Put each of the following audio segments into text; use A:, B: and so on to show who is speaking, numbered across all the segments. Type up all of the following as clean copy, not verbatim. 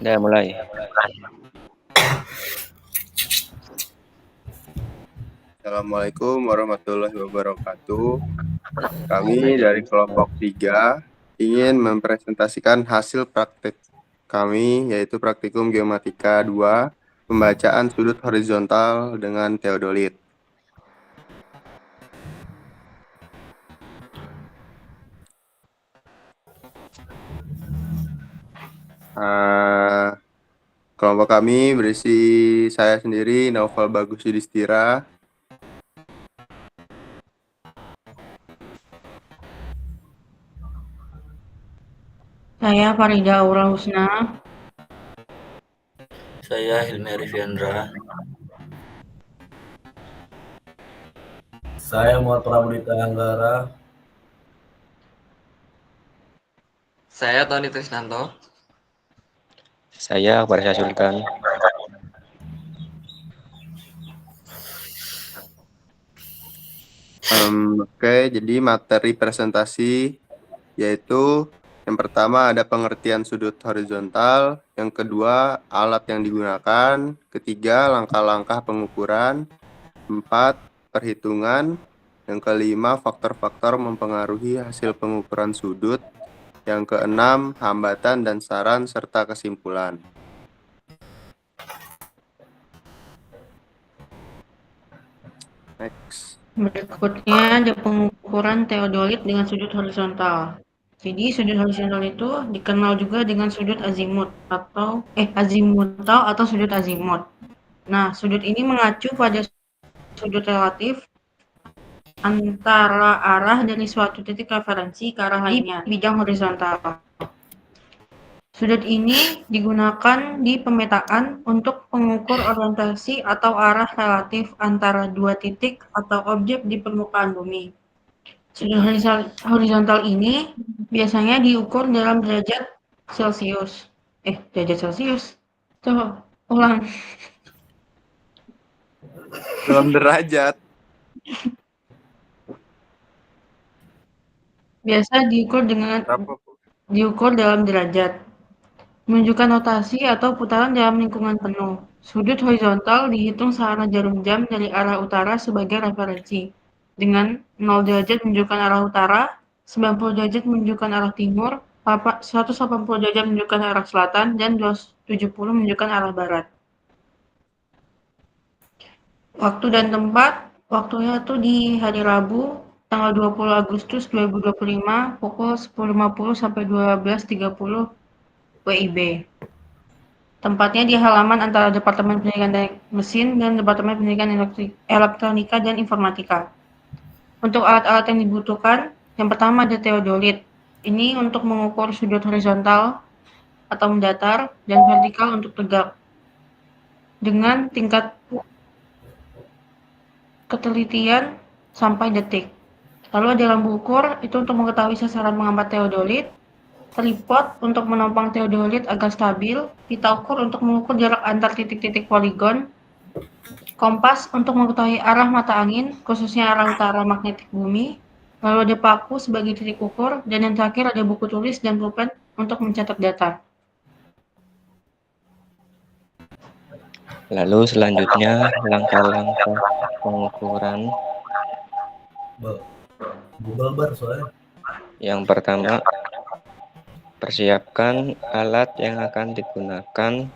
A: Udah mulai.
B: Assalamualaikum warahmatullahi wabarakatuh. Kami dari kelompok 3 ingin mempresentasikan hasil praktik kami, yaitu praktikum Geomatika 2, pembacaan sudut horizontal dengan teodolit. Kelompok kami berisi saya sendiri, Naufal Bagus Yudhistira,
C: Saya Farida Aura Husna.
D: Saya Hilmi Arifyandra.
E: Saya Muhammad Pramudita Anggara.
F: Saya Tony Trisnanto.
A: Saya Barsha Sultan.
B: Oke, jadi materi presentasi yaitu yang pertama ada pengertian sudut horizontal, yang kedua alat yang digunakan, ketiga langkah-langkah pengukuran, 4 perhitungan, yang kelima faktor-faktor mempengaruhi hasil pengukuran sudut, yang keenam hambatan dan saran serta kesimpulan. Next.
C: Berikutnya ada pengukuran teodolit dengan sudut horizontal. Jadi sudut horizontal itu dikenal juga dengan sudut azimutal atau sudut azimut. Nah, sudut ini mengacu pada sudut relatif antara arah dari suatu titik referensi ke arah lainnya di bidang horizontal. Sudut ini digunakan di pemetaan untuk mengukur orientasi atau arah relatif antara dua titik atau objek di permukaan bumi. Sudut horizontal ini biasanya diukur dalam derajat Celcius. Derajat Celcius. Coba ulang.
B: Dalam derajat.
C: Biasa diukur dalam derajat. Menunjukkan rotasi atau putaran dalam lingkungan penuh. Sudut horizontal dihitung searah jarum jam dari arah utara sebagai referensi. Dengan 0 derajat menunjukkan arah utara, 90 derajat menunjukkan arah timur, 180 derajat menunjukkan arah selatan, dan 270 menunjukkan arah barat. Waktu dan tempat, waktunya itu di hari Rabu, tanggal 20 Agustus 2025, pukul 10.50 sampai 12.30 WIB. Tempatnya di halaman antara Departemen Pendidikan Teknik Mesin dan Departemen Pendidikan Elektronika dan Informatika. Untuk alat-alat yang dibutuhkan, yang pertama ada teodolit. Ini untuk mengukur sudut horizontal atau mendatar dan vertikal untuk tegak. Dengan tingkat ketelitian sampai detik. Lalu ada lampu ukur, itu untuk mengetahui sasaran mengambat teodolit. Tripod untuk menopang teodolit agar stabil, pita ukur untuk mengukur jarak antar titik-titik poligon, kompas untuk mengetahui arah mata angin, khususnya arah utara magnetik bumi, lalu ada paku sebagai titik ukur, dan yang terakhir ada buku tulis dan pulpen untuk mencatat data.
A: Lalu selanjutnya langkah-langkah pengukuran.
E: Google bar soalnya.
A: Yang pertama, persiapkan alat yang akan digunakan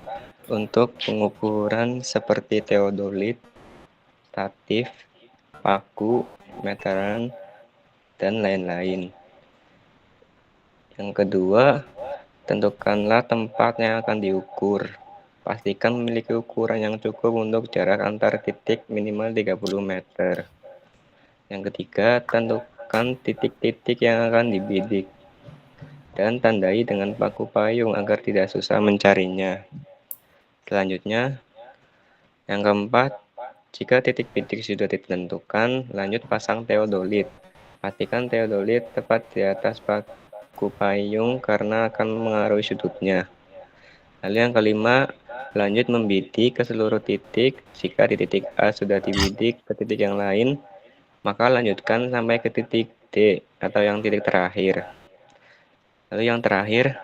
A: untuk pengukuran seperti teodolit, statif, paku, meteran, dan lain-lain. Yang kedua, tentukanlah tempat yang akan diukur. Pastikan memiliki ukuran yang cukup untuk jarak antar titik minimal 30 meter. Yang ketiga, tentukan titik-titik yang akan dibidik dan tandai dengan paku payung agar tidak susah mencarinya. Selanjutnya, yang keempat, jika titik bidik sudah ditentukan, lanjut pasang teodolit. Pastikan teodolit tepat di atas paku payung karena akan mengaruhi sudutnya. Lalu yang kelima, lanjut membidik ke seluruh titik. Jika di titik A sudah dibidik ke titik yang lain, maka lanjutkan sampai ke titik D atau yang titik terakhir. Lalu yang terakhir,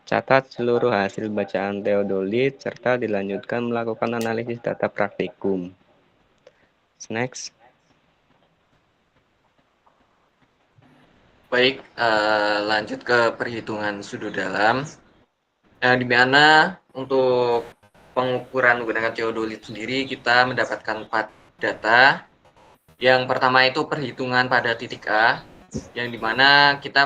A: Catat seluruh hasil bacaan teodolit serta dilanjutkan melakukan analisis data praktikum. Next.
F: Baik, lanjut ke perhitungan sudut dalam. Di mana untuk pengukuran menggunakan teodolit sendiri kita mendapatkan 4 data. Yang pertama itu perhitungan pada titik A, yang dimana kita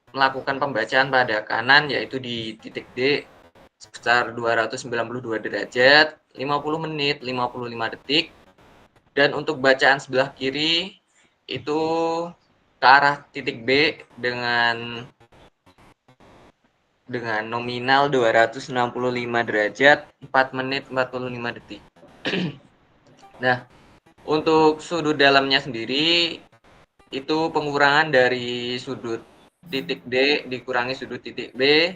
F: melakukan pembacaan pada kanan yaitu di titik D sebesar 292 derajat, 50 menit, 55 detik. Dan untuk bacaan sebelah kiri itu ke arah titik B dengan nominal 265 derajat, 4 menit 45 detik. Nah, untuk sudut dalamnya sendiri itu pengurangan dari sudut titik D dikurangi sudut titik B,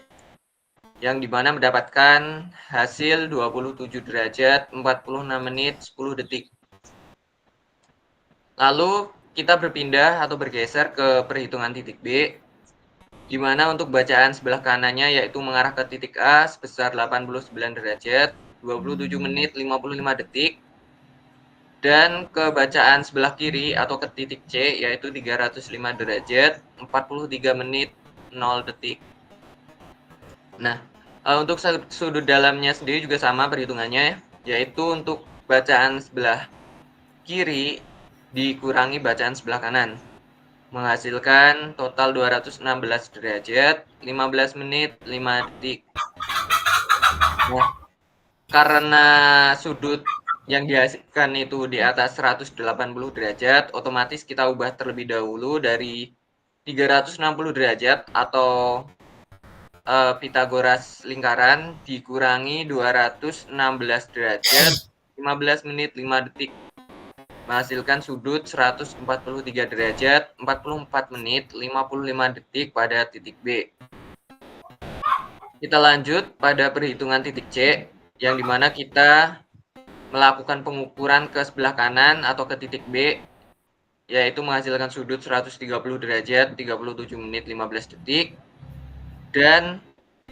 F: yang dimana mendapatkan hasil 27 derajat 46 menit 10 detik. Lalu kita berpindah atau bergeser ke perhitungan titik B, di mana untuk bacaan sebelah kanannya yaitu mengarah ke titik A sebesar 89 derajat 27 menit 55 detik. Dan ke bacaan sebelah kiri atau ke titik C yaitu 305 derajat 43 menit 0 detik. Nah, untuk sudut dalamnya sendiri juga sama perhitungannya, yaitu untuk bacaan sebelah kiri dikurangi bacaan sebelah kanan, menghasilkan total 216 derajat 15 menit 5 detik. Nah, karena sudut yang dihasilkan itu di atas 180 derajat, otomatis kita ubah terlebih dahulu dari 360 derajat atau Pitagoras lingkaran dikurangi 216 derajat 15 menit 5 detik, menghasilkan sudut 143 derajat 44 menit 55 detik pada titik B. Kita lanjut pada perhitungan titik C, yang dimana kita melakukan pengukuran ke sebelah kanan atau ke titik B, yaitu menghasilkan sudut 130 derajat 37 menit 15 detik, dan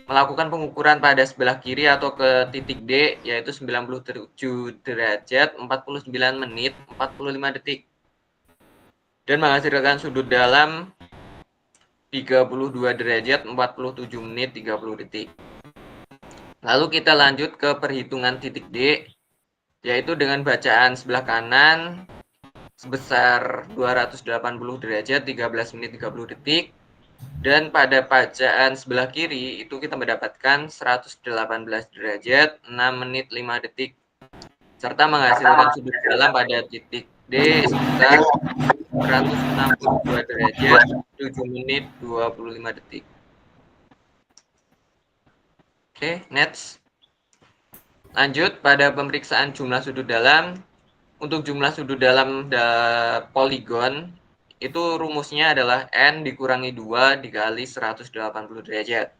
F: melakukan pengukuran pada sebelah kiri atau ke titik D, yaitu 97 derajat 49 menit 45 detik, dan menghasilkan sudut dalam 32 derajat 47 menit 30 detik. Lalu kita lanjut ke perhitungan titik D, yaitu dengan bacaan sebelah kanan sebesar 280 derajat 13 menit 30 detik, dan pada bacaan sebelah kiri itu kita mendapatkan 118 derajat 6 menit 5 detik, serta menghasilkan sudut dalam pada titik D sebesar 162 derajat 7 menit 25 detik. Oke, next. Lanjut pada pemeriksaan jumlah sudut dalam. Untuk jumlah sudut dalam poligon itu rumusnya adalah N dikurangi 2 dikali 180 derajat.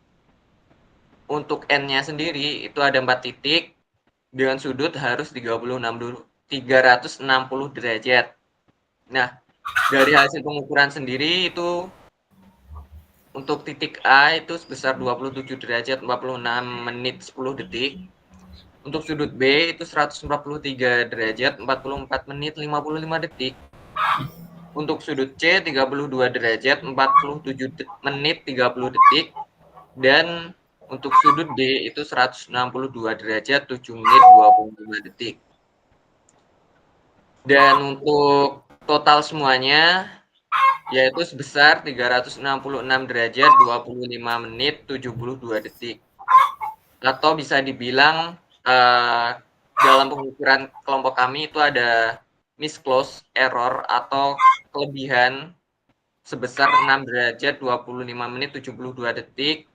F: Untuk N-nya sendiri itu ada 4 titik dengan sudut harus 360 derajat. Nah, dari hasil pengukuran sendiri itu untuk titik A itu sebesar 27 derajat 46 menit 10 detik. Untuk sudut B itu 143 derajat 44 menit 55 detik. Untuk sudut C 32 derajat 47 menit 30 detik. Dan untuk sudut D itu 162 derajat 7 menit 25 detik. Dan untuk total semuanya yaitu sebesar 366 derajat 25 menit 72 detik. Atau bisa dibilang dalam pengukuran kelompok kami itu ada misclose error atau kelebihan sebesar 6 derajat 25 menit 72 detik,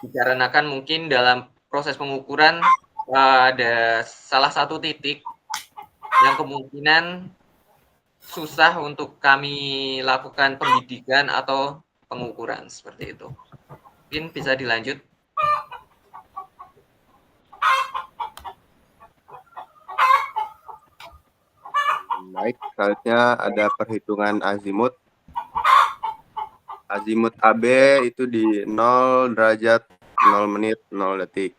F: dikarenakan mungkin dalam proses pengukuran ada salah satu titik yang kemungkinan susah untuk kami lakukan pembidikan atau pengukuran seperti itu. Mungkin bisa dilanjut.
B: Baik, selanjutnya ada perhitungan azimut. Azimut AB itu di 0 derajat 0 menit 0 detik.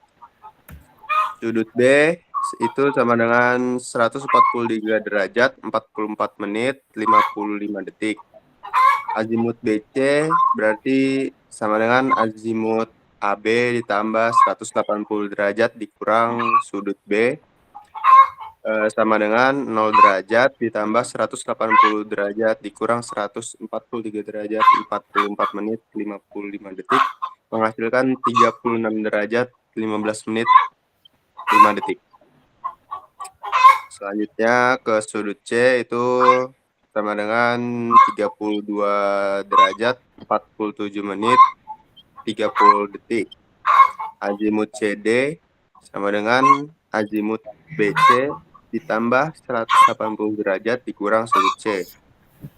B: Sudut B itu sama dengan 143 derajat 44 menit 55 detik. Azimut BC berarti sama dengan azimut AB ditambah 180 derajat dikurang sudut B sama dengan 0 derajat ditambah 180 derajat dikurang 143 derajat 44 menit 55 detik menghasilkan 36 derajat 15 menit 5 detik. Selanjutnya ke sudut C itu sama dengan 32 derajat 47 menit 30 detik. Azimut CD sama dengan azimut BC ditambah 180 derajat dikurang sudut C,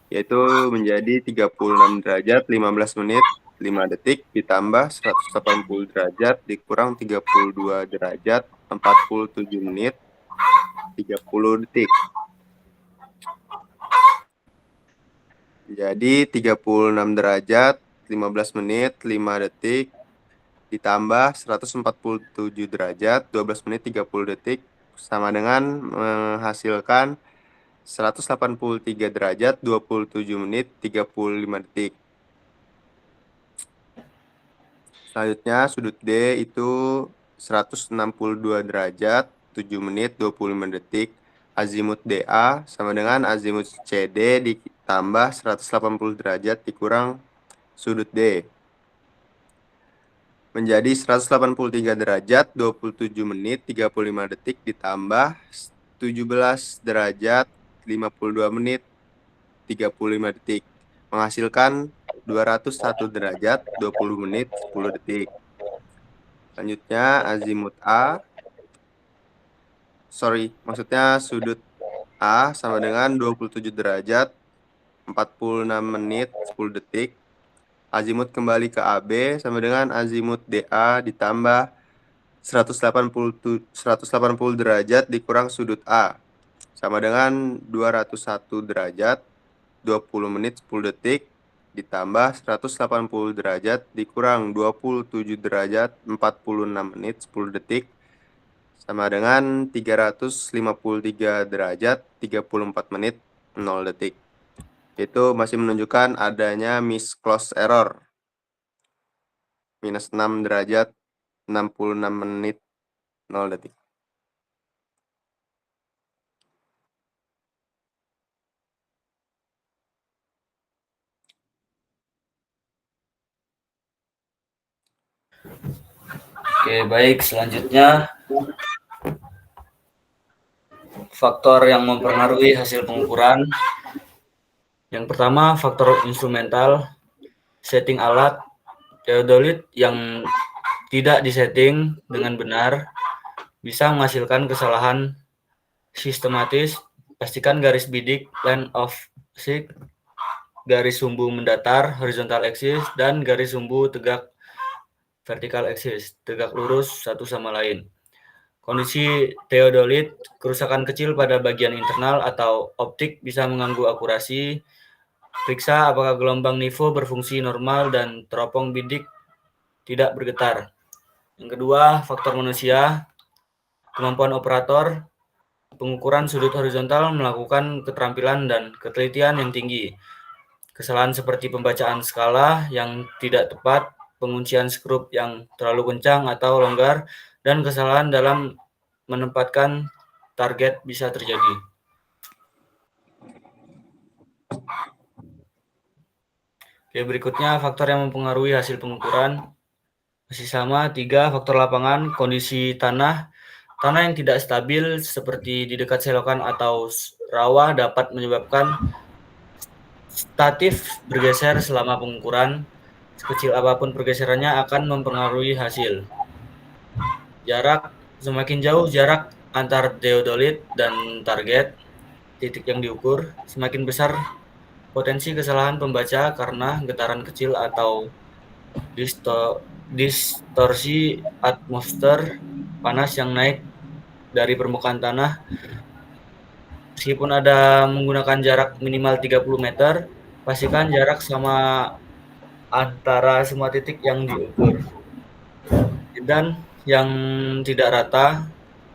B: yaitu menjadi 36 derajat 15 menit 5 detik ditambah 180 derajat dikurang 32 derajat 47 menit 30 detik. Jadi 36 derajat 15 menit 5 detik ditambah 147 derajat 12 menit 30 detik sama dengan menghasilkan 183 derajat 27 menit 35 detik. Selanjutnya sudut D itu 162 derajat 7 menit 25 detik. Azimut DA sama dengan azimut CD ditambah 180 derajat dikurang sudut D. Menjadi 183 derajat 27 menit 35 detik ditambah 17 derajat 52 menit 35 detik menghasilkan 201 derajat 20 menit 10 detik. Selanjutnya azimut maksudnya sudut A sama dengan 27 derajat 46 menit 10 detik. Azimut kembali ke AB sama dengan azimut DA ditambah 180 derajat dikurang sudut A sama dengan 201 derajat 20 menit 10 detik ditambah 180 derajat dikurang 27 derajat 46 menit 10 detik sama dengan 353 derajat 34 menit 0 detik. Itu masih menunjukkan adanya miss close error. Minus 6 derajat 66 menit 0 detik.
D: Oke, baik. Selanjutnya, faktor yang mempengaruhi hasil pengukuran. Yang pertama, faktor instrumental, setting alat. Teodolit yang tidak disetting dengan benar bisa menghasilkan kesalahan sistematis. Pastikan garis bidik line of sight, garis sumbu mendatar horizontal axis, dan garis sumbu tegak vertical axis tegak lurus satu sama lain. Kondisi teodolit, kerusakan kecil pada bagian internal atau optik bisa mengganggu akurasi. Periksa apakah gelombang nifo berfungsi normal dan teropong bidik tidak bergetar. Yang kedua, faktor manusia, kemampuan operator, pengukuran sudut horizontal melakukan keterampilan dan ketelitian yang tinggi. Kesalahan seperti pembacaan skala yang tidak tepat, penguncian skrup yang terlalu kencang atau longgar, dan kesalahan dalam menempatkan target bisa terjadi. Oke, berikutnya faktor yang mempengaruhi hasil pengukuran. Masih sama, 3 faktor lapangan, kondisi tanah. Tanah yang tidak stabil seperti di dekat selokan atau rawa dapat menyebabkan statif bergeser selama pengukuran. Sekecil apapun pergeserannya akan mempengaruhi hasil. Jarak, semakin jauh jarak antar teodolit dan target titik yang diukur, semakin besar potensi kesalahan pembaca karena getaran kecil atau distorsi atmosfer panas yang naik dari permukaan tanah. Meskipun ada menggunakan jarak minimal 30 meter, pastikan jarak sama antara semua titik yang diukur. Dan yang tidak rata,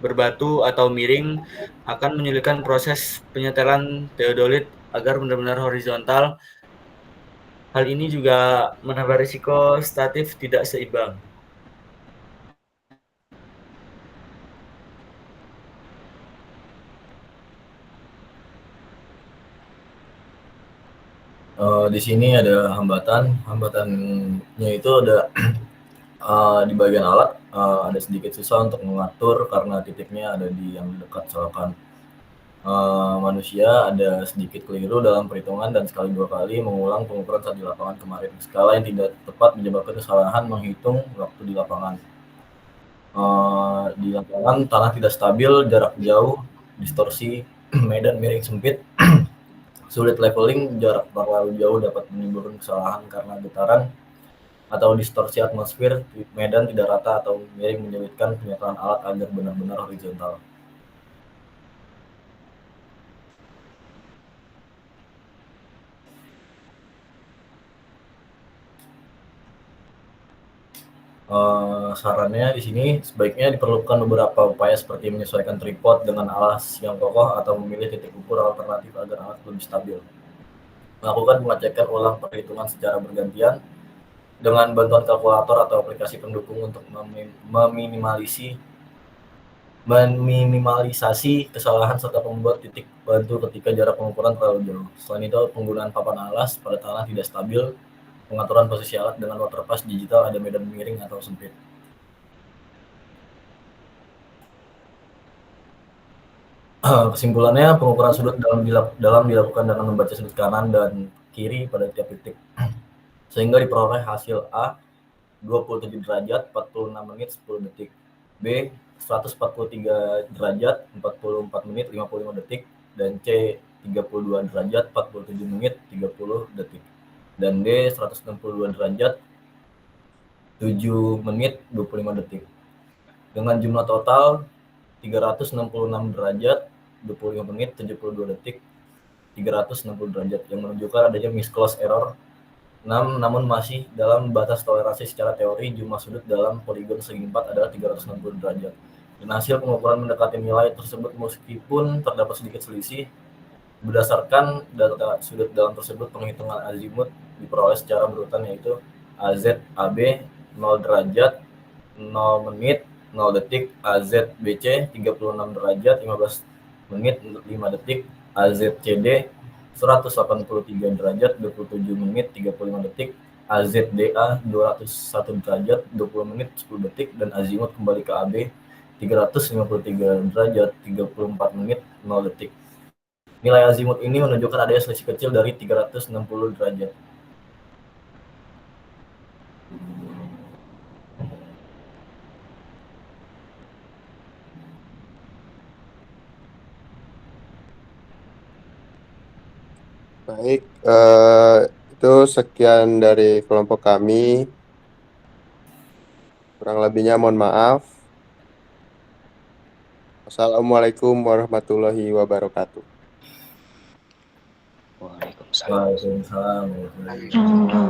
D: berbatu atau miring akan menyulitkan proses penyetelan teodolit agar benar-benar horizontal. Hal ini juga menambah risiko statif tidak seimbang.
E: Di sini ada hambatannya itu ada di bagian alat ada sedikit susah untuk mengatur karena titiknya ada di yang dekat selokan manusia, ada sedikit keliru dalam perhitungan dan sekali dua kali mengulang pengukuran saat di lapangan kemarin. Skala yang tidak tepat menyebabkan kesalahan menghitung waktu di lapangan. Di lapangan tanah tidak stabil, jarak jauh, distorsi, medan miring sempit, sulit leveling, jarak terlalu jauh dapat menimbulkan kesalahan karena getaran atau distorsi atmosfer, medan tidak rata atau miring menyulitkan penyetelan alat agar benar-benar horizontal. Sarannya di sini sebaiknya diperlukan beberapa upaya seperti menyesuaikan tripod dengan alas yang kokoh atau memilih titik ukur alternatif agar alat lebih stabil. Melakukan pengecekan ulang perhitungan secara bergantian dengan bantuan kalkulator atau aplikasi pendukung untuk meminimalisasi kesalahan serta membuat titik bantu ketika jarak pengukuran terlalu jauh. Selain itu, penggunaan papan alas pada tanah tidak stabil, pengaturan posisi alat dengan waterpass digital ada medan miring atau sempit. Kesimpulannya, pengukuran sudut dalam dilakukan dengan membaca sudut kanan dan kiri pada tiap titik, sehingga diperoleh hasil A 27 derajat 46 menit 10 detik, B 143 derajat 44 menit 55 detik, dan C 32 derajat 47 menit 30 detik, dan D 162 derajat 7 menit 25 detik. Dengan jumlah total 366 derajat 25 menit 72 detik 360 derajat yang menunjukkan adanya misclose error 6, namun masih dalam batas toleransi secara teori. Jumlah sudut dalam poligon segi 4 adalah 360 derajat. Dan hasil pengukuran mendekati nilai tersebut meskipun terdapat sedikit selisih. Berdasarkan data sudut dalam tersebut, penghitungan azimut diperoleh secara berurutan, yaitu AZ AB 0 derajat 0 menit 0 detik, AZ BC 36 derajat 15 menit 5 detik, AZCD 183 derajat 27 menit 35 detik, AZDA 201 derajat 20 menit 10 detik, dan azimut kembali ke AB 353 derajat 34 menit 0 detik. Nilai azimut ini menunjukkan adanya selisih kecil dari 360 derajat.
B: Baik, itu sekian dari kelompok kami. Kurang lebihnya mohon maaf. Assalamualaikum warahmatullahi wabarakatuh.
A: Waalaikumsalam.
E: Waalaikumsalam.
C: Jangan lupa